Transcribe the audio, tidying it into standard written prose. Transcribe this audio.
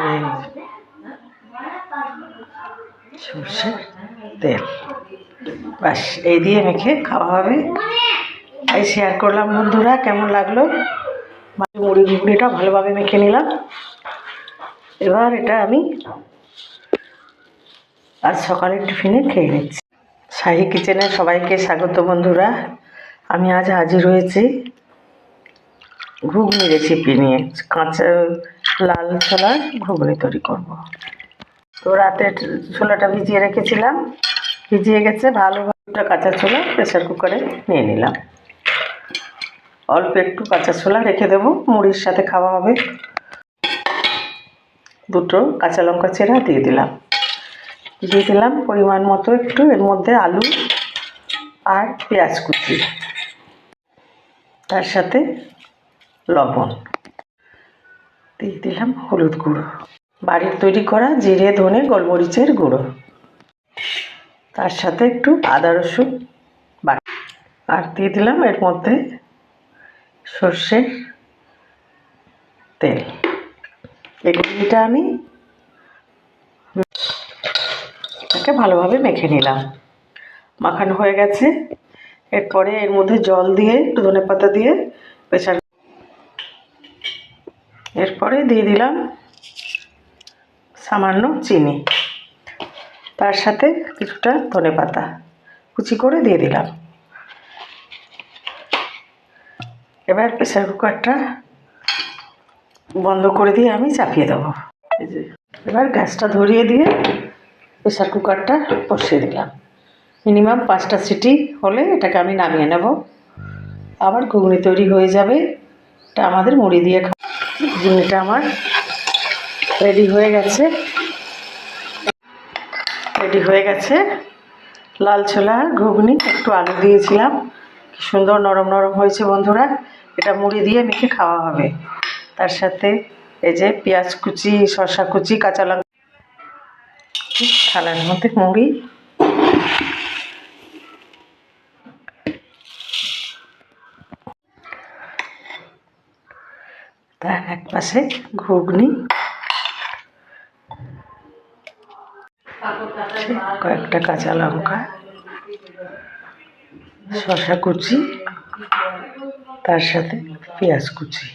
এই সর্ষের তেল, বাস এই দিয়ে মেখে খাওয়া হবে। এই শেয়ার করলাম বন্ধুরা, কেমন লাগলো। মুড়ি ঘুগনিটা ভালোভাবে মেখে নিলাম। এবার এটা আমি আজ সকালের টিফিনে খেয়ে নিচ্ছি। শাহী কিচেনে সবাইকে স্বাগত বন্ধুরা। আমি আজ হাজির হয়েছি ঘুগনি রেসিপি নিয়ে। কাঁচা লাল ছোলার ঘুগনি তৈরি করব। তো রাতে ছোলাটা ভিজিয়ে রেখেছিলাম, ভিজিয়ে গেছে ভালোভাবে। কাঁচা ছোলা প্রেসার কুকারে নিয়ে নিলাম। অল্প একটু কাঁচা ছোলা রেখে দেবো, মুড়ির সাথে খাওয়া হবে। দুটো কাঁচা লঙ্কা চেরা দিয়ে দিলাম। পরিমাণ মতো একটু, এর মধ্যে আলু আর পেঁয়াজ কুচি, তার সাথে লবণ দিয়ে দিলাম, হলুদ গুঁড়ো, বাড়ির তৈরি করা জিরে ধনে গোলমরিচের গুঁড়ো, তার সাথে একটু আদা রসুন বাটা, আর দিয়ে দিলাম এর মধ্যে সর্ষের তেল। এগুলিটা আমি এটাকে ভালোভাবে মেখে নিলাম। মাখানো হয়ে গেছে। এরপরে এর মধ্যে জল দিয়ে একটু ধনেপাতা দিয়ে প্রেসার, এরপরে দিয়ে দিলাম সামান্য চিনি, তার সাথে কিছুটা ধনেপাতা কুচি করে দিয়ে দিলাম। এবার প্রেসার কুকারটা বন্ধ করে দিয়ে আমি চাপিয়ে দেবো। এবার গ্যাসটা ধরিয়ে দিয়ে প্রেসার কুকারটা বসিয়ে দিলাম। মিনিমাম 5টা সিটি হলে এটাকে আমি নামিয়ে নেব। আবার ঘুগনি তৈরি হয়ে যাবে। এটা আমাদের মুড়ি দিয়ে ঘুগনিটা আমার রেডি হয়ে গেছে। লাল ছোলা ঘুগনি, একটু আলু দিয়েছিলাম, কি সুন্দর নরম নরম হয়েছে বন্ধুরা। এটা মুড়ি দিয়ে মেখে খাওয়া হবে। তার সাথে এই যে পেঁয়াজ কুচি, শসা কুচি, কাঁচা লঙ্কা, থালার মধ্যে মুড়ি, তার এক পাশে ঘুগনি, কয়েকটা কাঁচা লঙ্কা, শসা কুচি, তার সাথে পেঁয়াজ কুচি।